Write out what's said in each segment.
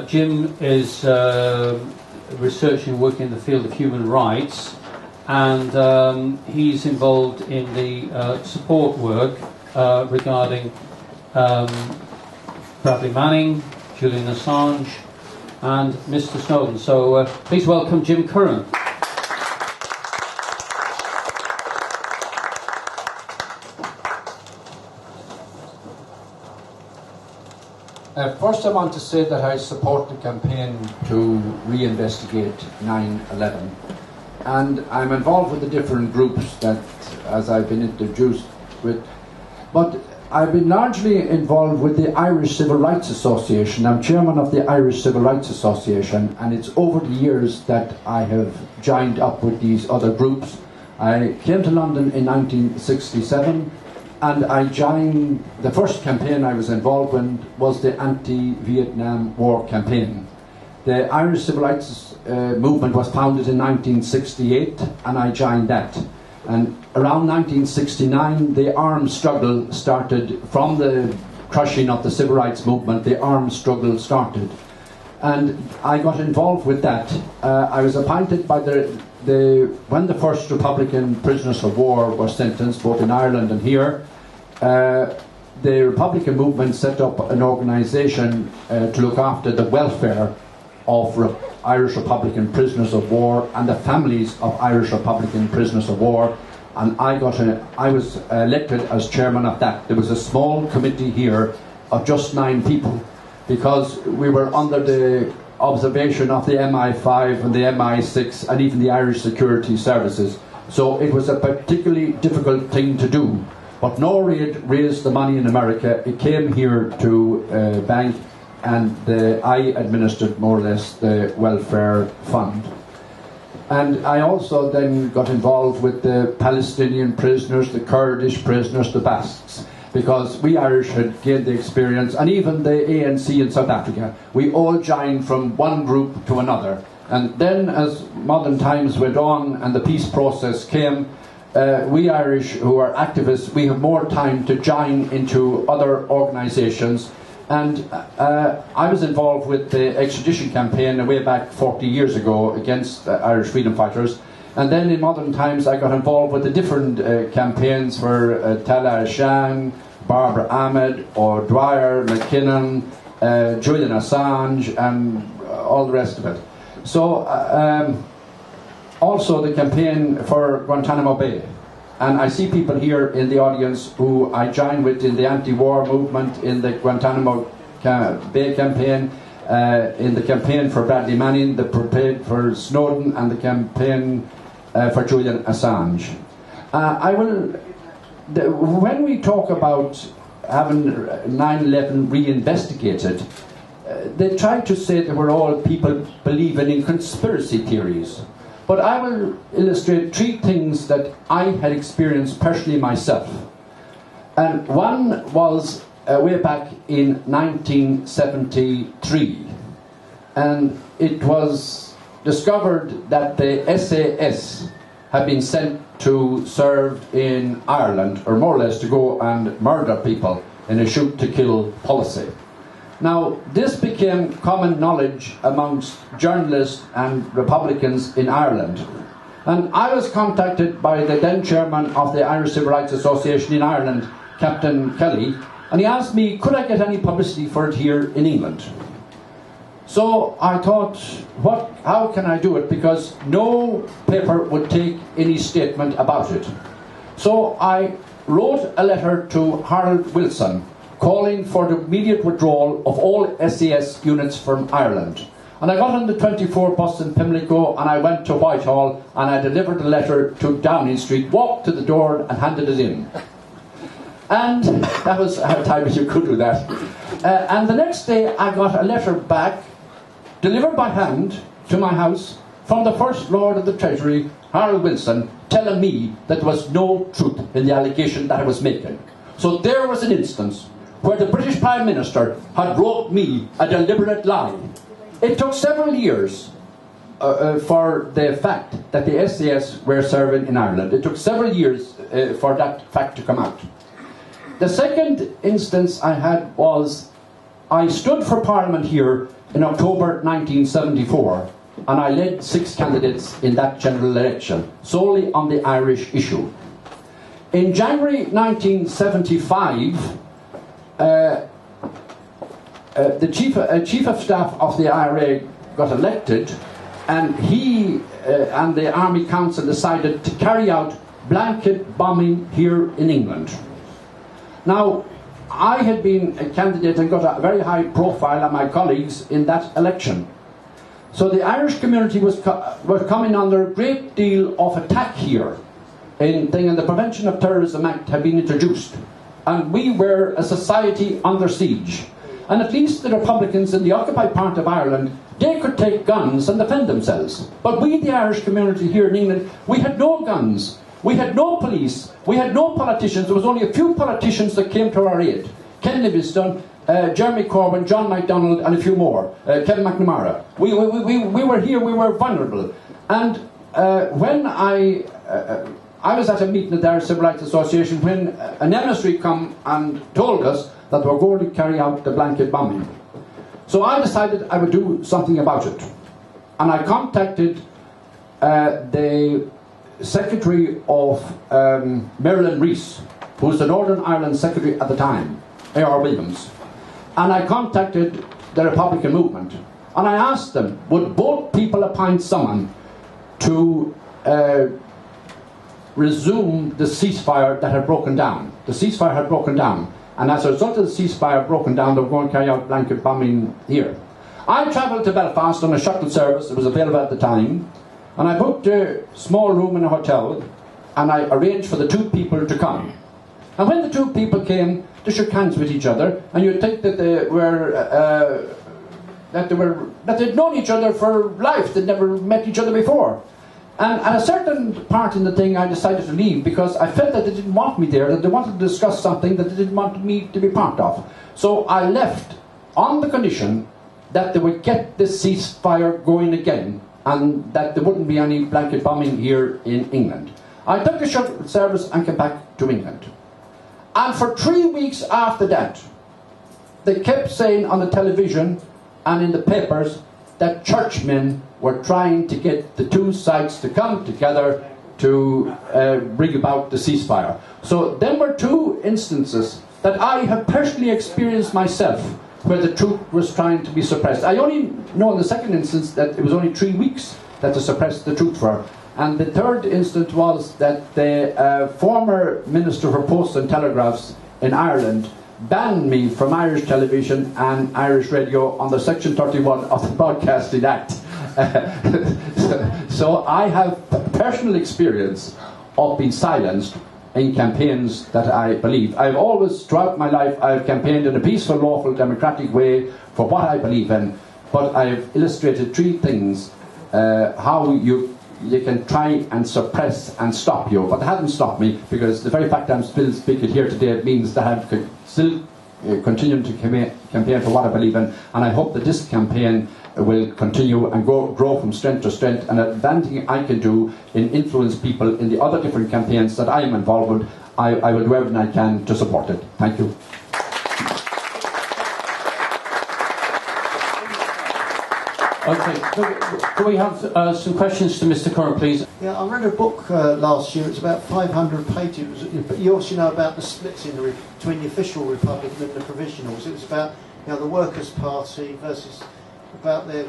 Jim is researching and working in the field of human rights, and he's involved in the support work regarding Bradley Manning, Julian Assange, and Mr. Snowden. So please welcome Jim Curran. First, I want to say that I support the campaign to reinvestigate 9/11, and I'm involved with the different groups that, as I've been introduced with, but I've been largely involved with the Irish Civil Rights Association. I'm chairman of the Irish Civil Rights Association, and it's over the years that I have joined up with these other groups. I came to London in 1967, and I joined, the first campaign I was involved in was the anti-Vietnam War campaign. The Irish Civil Rights movement was founded in 1968, and I joined that. And around 1969, the armed struggle started. From the crushing of the civil rights movement, the armed struggle started. And I got involved with that. I was appointed by when the first Republican prisoners of war were sentenced, both in Ireland and here, the Republican movement set up an organisation to look after the welfare of Irish Republican prisoners of war and the families of Irish Republican prisoners of war, and I was elected as chairman of that. There was a small committee here of just 9 people, because we were under the observation of the MI5 and the MI6 and even the Irish security services. So it was a particularly difficult thing to do. But Norway raised the money in America. It came here to bank, and I administered more or less the welfare fund. And I also then got involved with the Palestinian prisoners, the Kurdish prisoners, the Basques, because we Irish had gained the experience, and even the ANC in South Africa. We all joined from one group to another. And then as modern times went on and the peace process came, we Irish who are activists, we have more time to join into other organisations. And I was involved with the extradition campaign way back 40 years ago against Irish freedom fighters. And then in modern times I got involved with the different campaigns for Tala Ashan, Barbara Ahmed, O'Dwyer, McKinnon, Julian Assange, and all the rest of it. So also the campaign for Guantanamo Bay. And I see people here in the audience who I joined with in the anti-war movement, in the Guantanamo Bay campaign, in the campaign for Bradley Manning, the campaign for Snowden, and the campaign for Julian Assange. When we talk about having 9/11 reinvestigated, they try to say that we're all people believing in conspiracy theories. But I will illustrate 3 things that I had experienced personally myself. And one was way back in 1973. And it was discovered that the SAS had been sent to serve in Ireland, or more or less to go and murder people in a shoot-to-kill policy. Now, this became common knowledge amongst journalists and Republicans in Ireland. And I was contacted by the then chairman of the Irish Civil Rights Association in Ireland, Captain Kelly, and he asked me, could I get any publicity for it here in England? So I thought, how can I do it? Because no paper would take any statement about it. So I wrote a letter to Harold Wilson, calling for the immediate withdrawal of all SAS units from Ireland. And I got on the 24 bus in Pimlico, and I went to Whitehall, and I delivered the letter to Downing Street, walked to the door and handed it in. And that was a time you could do that. And the next day I got a letter back, delivered by hand to my house, from the First Lord of the Treasury, Harold Wilson, telling me that there was no truth in the allegation that I was making. So there was an instance where the British Prime Minister had wrote me a deliberate lie. It took several years for the fact that the SAS were serving in Ireland. It took several years for that fact to come out. The second instance I had was I stood for Parliament here in October 1974, and I led 6 candidates in that general election, solely on the Irish issue. In January 1975, the chief of staff of the IRA got elected, and he and the Army Council decided to carry out blanket bombing here in England. Now, I had been a candidate and got a very high profile of my colleagues in that election. So the Irish community was coming under a great deal of attack here, and the Prevention of Terrorism Act had been introduced, and we were a society under siege. And at least the Republicans in the occupied part of Ireland, they could take guns and defend themselves. But we, the Irish community here in England, we had no guns, we had no police, we had no politicians. There was only a few politicians that came to our aid. Ken Livingstone, Jeremy Corbyn, John MacDonald, and a few more. Kevin McNamara. We were here, we were vulnerable. And when I was at a meeting at the Irish Civil Rights Association when an emissary come and told us that they were going to carry out the blanket bombing. So I decided I would do something about it. And I contacted the Secretary of Marilyn Rees, who was the Northern Ireland Secretary at the time, A.R. Williams. And I contacted the Republican movement. And I asked them, would both people appoint someone to resume the ceasefire that had broken down? The ceasefire had broken down. And as a result of the ceasefire broken down, they were going to carry out blanket bombing here. I travelled to Belfast on a shuttle service that was available at the time, and I booked a small room in a hotel, and I arranged for the 2 people to come. And when the 2 people came, they shook hands with each other, and you'd think that they'd known each other for life. They'd never met each other before. And at a certain part in the thing, I decided to leave because I felt that they didn't want me there, that they wanted to discuss something that they didn't want me to be part of. So I left on the condition that they would get this ceasefire going again and that there wouldn't be any blanket bombing here in England. I took a shuttle service and came back to England. And for 3 weeks after that, they kept saying on the television and in the papers that churchmen were trying to get the 2 sides to come together to bring about the ceasefire. So there were 2 instances that I have personally experienced myself where the truth was trying to be suppressed. I only know in the second instance that it was only 3 weeks that they suppressed the truth for. And the third instance was that the former Minister for Posts and Telegraphs in Ireland banned me from Irish television and Irish radio under Section 31 of the Broadcasting Act. So I have personal experience of being silenced in campaigns that I believe. I've always, throughout my life, I've campaigned in a peaceful, lawful, democratic way for what I believe in, but I've illustrated 3 things, how you can try and suppress and stop you, but it hasn't stopped me, because the very fact I'm still speaking here today means that I'm still continuing to campaign for what I believe in, and I hope that this campaign will continue and grow from strength to strength, and anything I can do in influence people in the other different campaigns that I am involved with, I will do everything I can to support it. Thank you. Okay, do we have some questions to Mr. Curran, please? Yeah, I read a book last year. It's about 500 pages. But you obviously know about the splits between the official Republic and the provisionals. It was about the Workers' Party versus about their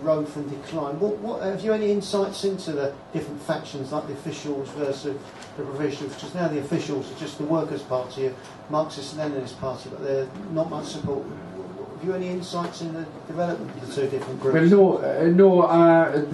growth and decline. What have you any insights into the different factions, like the officials versus the provisionals? Because now the officials are just the Workers' Party, a Marxist-Leninist party, but they're not much support. Have you any insights in the development of the 2 different groups? Well,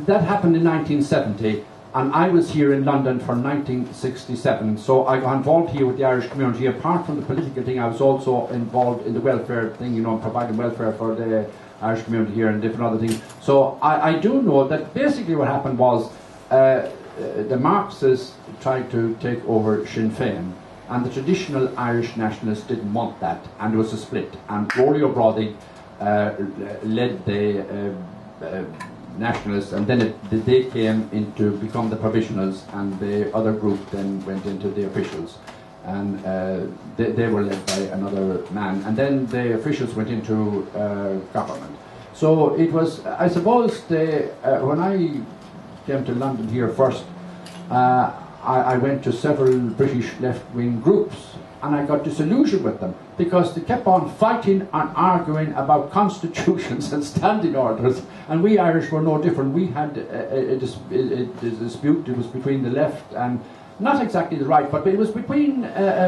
that happened in 1970, and I was here in London for 1967, so I got involved here with the Irish community. Apart from the political thing, I was also involved in the welfare thing, providing welfare for the Irish community here and different other things. So I do know that basically what happened was the Marxists tried to take over Sinn Féin, and the traditional Irish nationalists didn't want that, and there was a split. And Rory O'Brien led the nationalists, and then they came in to become the provisionals, and the other group then went into the officials. and they were led by another man. And then the officials went into government. So it was, I suppose, when I came to London here first, I went to several British left-wing groups, and I got disillusioned with them because they kept on fighting and arguing about constitutions and standing orders, and we Irish were no different. We had a dispute. It was between the left and not exactly the right, but it was between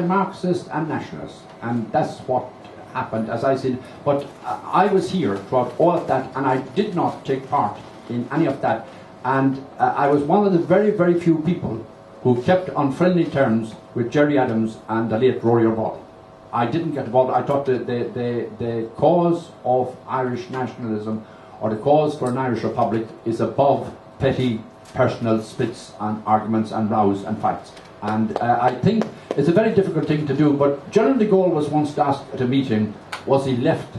Marxists and nationalists, and that's what happened, as I said. But I was here throughout all of that, and I did not take part in any of that, and I was one of the very, very few people who kept on friendly terms with Gerry Adams and the late Rory O'Ball. I didn't get involved. I thought the cause of Irish nationalism, or the cause for an Irish republic, is above petty personal splits and arguments and rows and fights. And I think it's a very difficult thing to do, but General de Gaulle was once asked at a meeting, was he left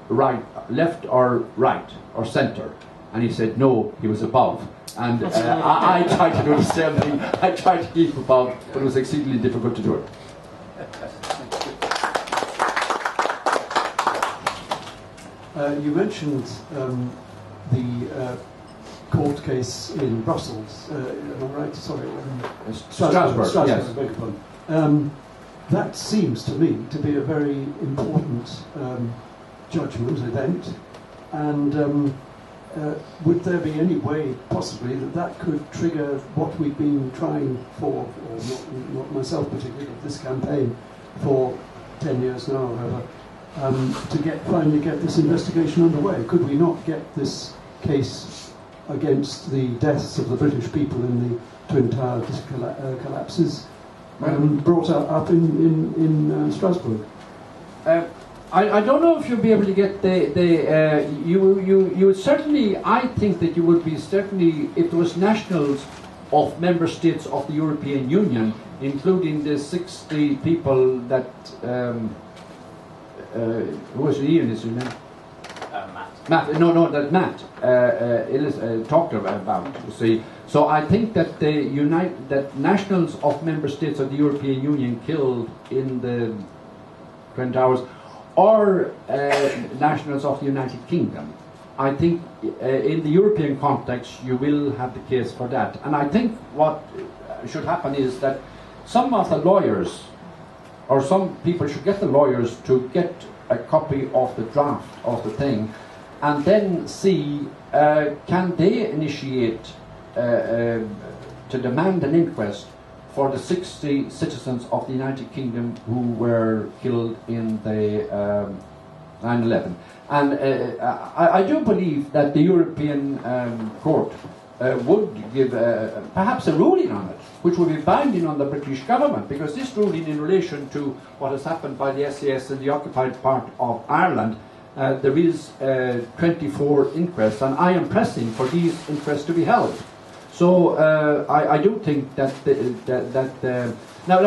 or right or centre? And he said no, he was above. And I tried to do the same thing. I tried to keep above, but it was exceedingly difficult to do it. You mentioned the court case in Brussels. Am I right? Sorry. Strasbourg, yes. I beg your pardon. That seems to me to be a very important judgment event. And would there be any way, possibly, that could trigger what we've been trying for, or not myself particularly, but this campaign for 10 years now, however, to finally get this investigation underway? Could we not get this case against the deaths of the British people in the Twin Tower collapses brought up in Strasbourg? I don't know if you'll be able to get you would certainly, I think that you would be certainly, if there was nationals of member states of the European Union, including the 60 people that, who was Ian, is his name? Matt, that Matt talked about, you see. So I think that that nationals of member states of the European Union killed in the Twin Towers, or nationals of the United Kingdom, I think in the European context you will have the case for that. And I think what should happen is that some of the lawyers, or some people should get the lawyers to get a copy of the draft of the thing, and then see can they initiate to demand an inquest for the 60 citizens of the United Kingdom who were killed in the 9/11. And I do believe that the European court would give perhaps a ruling on it, which would be binding on the British government, because this ruling in relation to what has happened by the SAS in the occupied part of Ireland, there is 24 inquests, and I am pressing for these inquests to be held. So I do think that now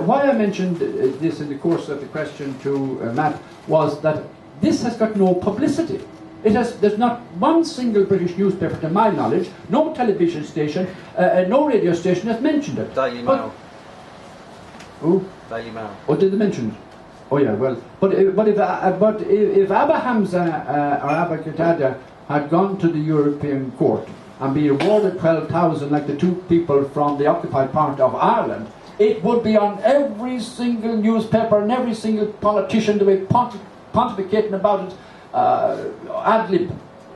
why I mentioned this in the course of the question to Matt was that this has got no publicity. There's not one single British newspaper, to my knowledge, no television station, no radio station has mentioned it. Daily Mail. Who? Daily Mail. Oh, did they mention it? Oh yeah, well, but if Abba Hamza or Abba Qatada had gone to the European Court and be awarded 12,000 like the two people from the occupied part of Ireland, it would be on every single newspaper and every single politician to be pontificating about it ad lib.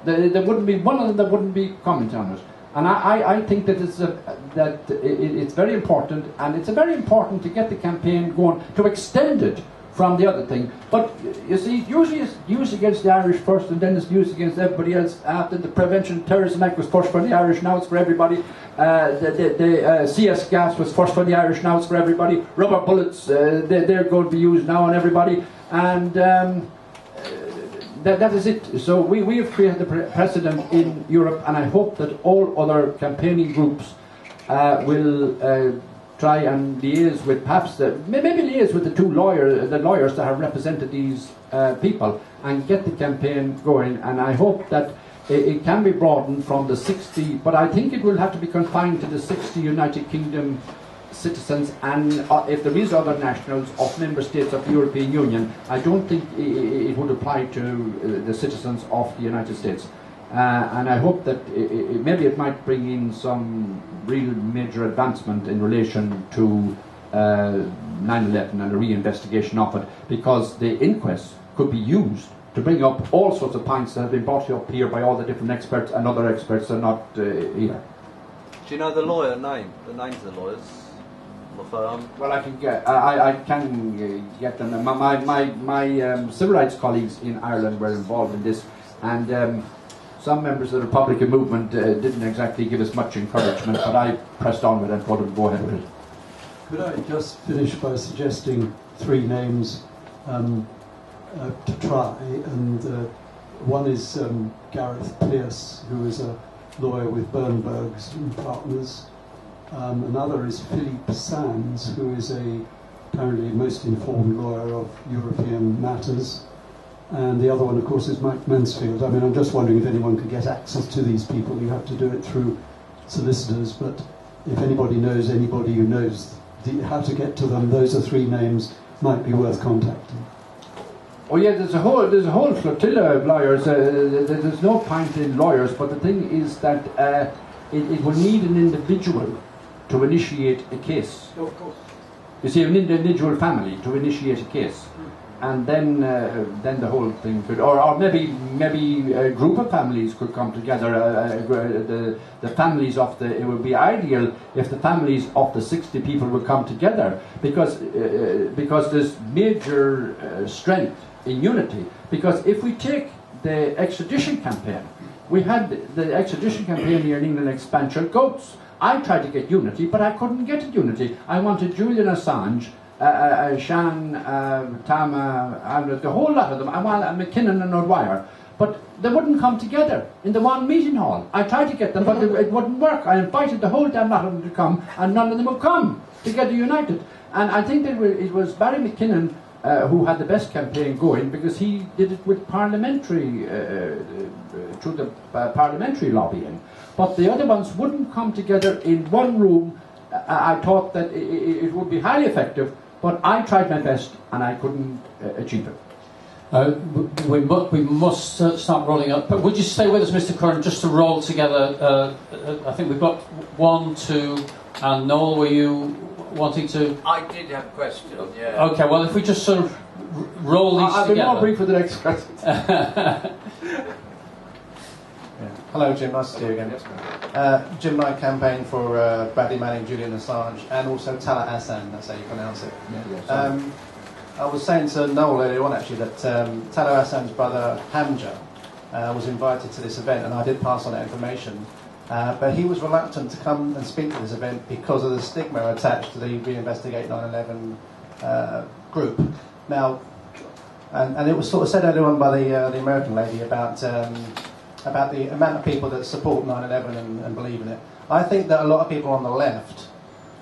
There wouldn't be one of them that wouldn't be commenting on it. And I think that it's very important, and it's very important to get the campaign going, to extend it from the other thing. But you see, usually it's used against the Irish first, and then it's used against everybody else. After the Prevention of Terrorism Act was first for the Irish, now it's for everybody. The CS gas was first for the Irish, now it's for everybody. Rubber bullets, they're going to be used now on everybody. And that is it. So we have created the precedent in Europe, and I hope that all other campaigning groups will try and liaise with maybe liaise with the lawyers that have represented these people, and get the campaign going. And I hope that it can be broadened from the 60, but I think it will have to be confined to the 60 United Kingdom citizens and if there is other nationals of member states of the European Union, I don't think it would apply to the citizens of the United States. And I hope that maybe it might bring in some real major advancement in relation to 9/11 and a re-investigation of it, because the inquest could be used to bring up all sorts of points that have been brought up here by all the different experts, and other experts are not here. Do you know the lawyer name? The names of the lawyers? The firm? Well, I can get get them. My civil rights colleagues in Ireland were involved in this, and some members of the Republican movement didn't exactly give us much encouragement, but I pressed on with it and told them to go ahead with it. Could I just finish by suggesting 3 names to try? And one is Gareth Pearce, who is a lawyer with Bernbergs and Partners. Another is Philippe Sands, who is apparently most informed lawyer of European matters. And the other one, of course, is Mike Mansfield. I mean, I'm just wondering if anyone could get access to these people. You have to do it through solicitors, but if anybody who knows how to get to them, those are 3 names might be worth contacting. Oh yeah, there's a whole flotilla of lawyers. There's no point in lawyers, but the thing is that it will need an individual to initiate a case. Oh, of course. You see, an individual family to initiate a case, and then the whole thing could, or maybe a group of families could come together. The families of it would be ideal if the families of the 60 people would come together, because there's major strength in unity. Because if we take the extradition campaign, we had the extradition campaign here in England, expansion goats. I tried to get unity, but I couldn't get unity. I wanted Julian Assange, Shan, Tama, the whole lot of them, McKinnon and O'Dwyer, but they wouldn't come together in the one meeting hall. I tried to get them, but it wouldn't work. I invited the whole damn lot of them to come, and none of them would come together united. And I think that it was Barry McKinnon who had the best campaign going, because he did it with parliamentary, through the parliamentary lobbying. But the other ones wouldn't come together in one room. I thought that it would be highly effective, but I tried my best and I couldn't achieve it. We must start rolling up. But would you stay with us, Mr. Curran, just to roll together? I think we've got 1, 2, and Noel, were you wanting to? I did have a question, yeah. Okay, well, if we just sort of roll these I'll together. be more brief for the next question. Hello, Jim. Nice to see you again. Jim and I campaigned for Bradley Manning, Julian Assange, and also Talat Hassan. That's how you pronounce it. I was saying to Noel earlier on, actually, that Talat Hassan's brother Hamza was invited to this event, and I did pass on that information. But he was reluctant to come and speak to this event because of the stigma attached to the Reinvestigate 9/11 group. Now, and it was sort of said earlier on by the American lady about the amount of people that support 9/11 and believe in it. I think that a lot of people on the left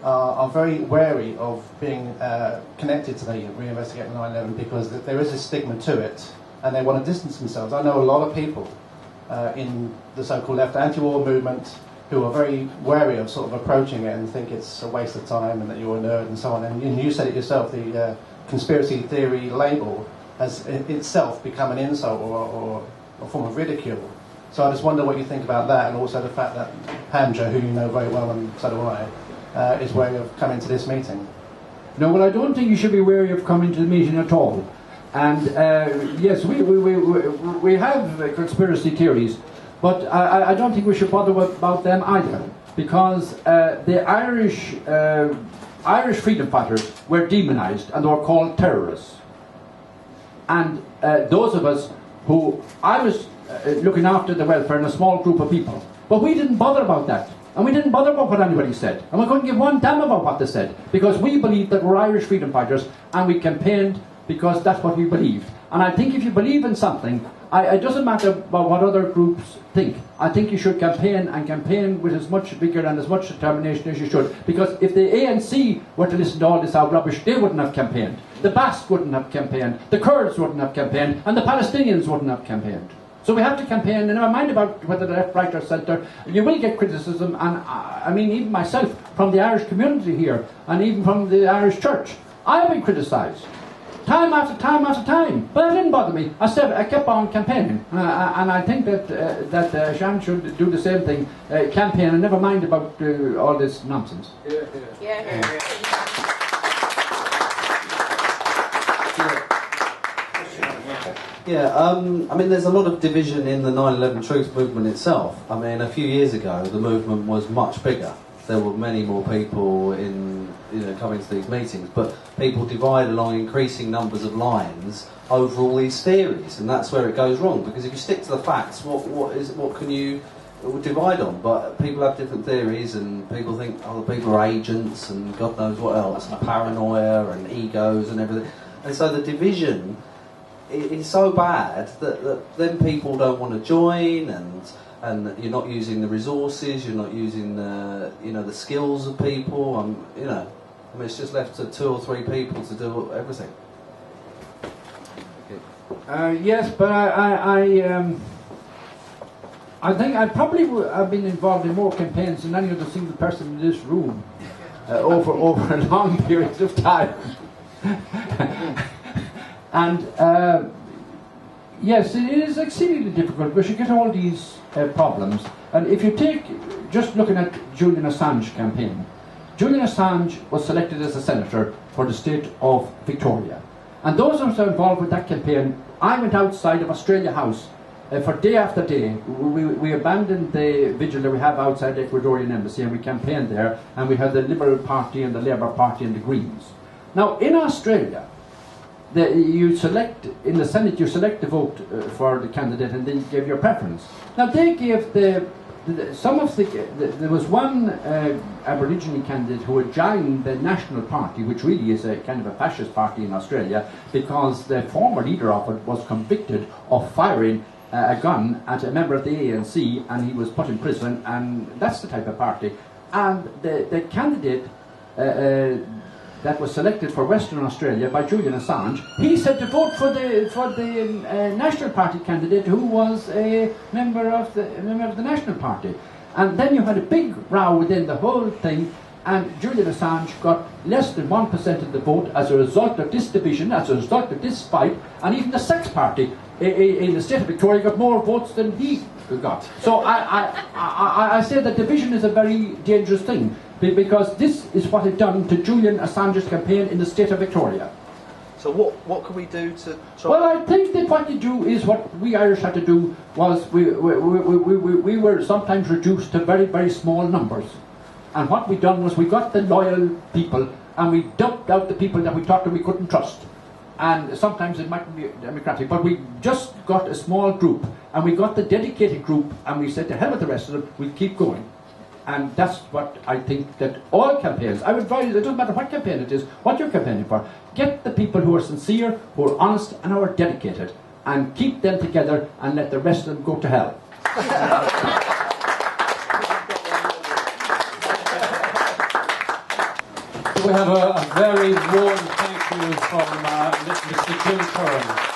are very wary of being connected to the Reinvestigate 9/11 because there is a stigma to it, and they want to distance themselves. I know a lot of people in the so-called left anti-war movement who are very wary of sort of approaching it and think it's a waste of time and that you're a nerd and so on. And you said it yourself, the conspiracy theory label has itself become an insult or a form of ridicule. So I just wonder what you think about that, and also the fact that Hamza, who you know very well and so do I, is wary of coming to this meeting. No, well, I don't think you should be wary of coming to the meeting at all. And yes, we have conspiracy theories, but I don't think we should bother about them either, because the Irish freedom fighters were demonised and they were called terrorists. And those of us who I was looking after the welfare in a small group of people, but we didn't bother about that. And we didn't bother about what anybody said. And we couldn't give one damn about what they said, because we believed that we're Irish freedom fighters, and we campaigned because that's what we believed. And I think if you believe in something, it doesn't matter about what other groups think. I think you should campaign with as much vigour and as much determination as you should. Because if the ANC were to listen to all this out rubbish, they wouldn't have campaigned. The Basques wouldn't have campaigned. The Kurds wouldn't have campaigned. And the Palestinians wouldn't have campaigned. So we have to campaign, and never mind about whether the left, right or centre. You will get criticism, and I mean, even myself, from the Irish community here, and even from the Irish church, I have been criticised. Time after time after time. But it didn't bother me. I kept on campaigning. And I think that Jean should do the same thing. Campaign and never mind about all this nonsense. I mean, there's a lot of division in the 9/11 Truth movement itself. I mean, a few years ago, the movement was much bigger. There were many more people coming to these meetings, but people divide along increasing numbers of lines over all these theories, and that's where it goes wrong. Because if you stick to the facts, what can you divide on? But people have different theories, and people think other people are agents, and God knows what else, and paranoia and egos and everything. And so the division is so bad that then people don't want to join, and you're not using the resources, you're not using the skills of people. I mean, it's just left to 2 or 3 people to do everything. Yes, but I think I probably have been involved in more campaigns than any other single person in this room over a long period of time. And yes, it is exceedingly difficult because you get all these problems. And if you take, just looking at Julian Assange campaign, Julian Assange was selected as a senator for the state of Victoria. And those of us who were involved with that campaign, I went outside of Australia House for day after day. We abandoned the vigil that we have outside the Ecuadorian embassy, and we campaigned there, and we had the Liberal Party and the Labour Party and the Greens. Now, in Australia, you select, in the Senate, you select the vote for the candidate, and then you give your preference. Now, they gave there was one Aborigine candidate who had joined the National Party, which really is a kind of a fascist party in Australia, because the former leader of it was convicted of firing a gun at a member of the ANC, and he was put in prison, and that's the type of party. And the candidate that was selected for Western Australia by Julian Assange, he said to vote for the National Party candidate who was a member of the National Party. And then you had a big row within the whole thing, and Julian Assange got less than 1% of the vote as a result of this division, as a result of this fight, and even the Sex Party in the state of Victoria got more votes than he got. So I say that division is a very dangerous thing, because this is what had done to Julian Assange's campaign in the state of Victoria. So what can we do to try? Well, I think that what you do is what we Irish had to do was we were sometimes reduced to very, very small numbers. And what we done was we got the loyal people and we dumped out the people that we thought that we couldn't trust. And sometimes it mightn't be democratic, but we just got a small group, and we got the dedicated group, and we said to hell with the rest of them, we'll keep going. And that's what I think that all campaigns, I would advise, it doesn't matter what campaign it is, what you're campaigning for, get the people who are sincere, who are honest, and who are dedicated, and keep them together, and let the rest of them go to hell. We have a very warm thank you from Mr. Jim Curran.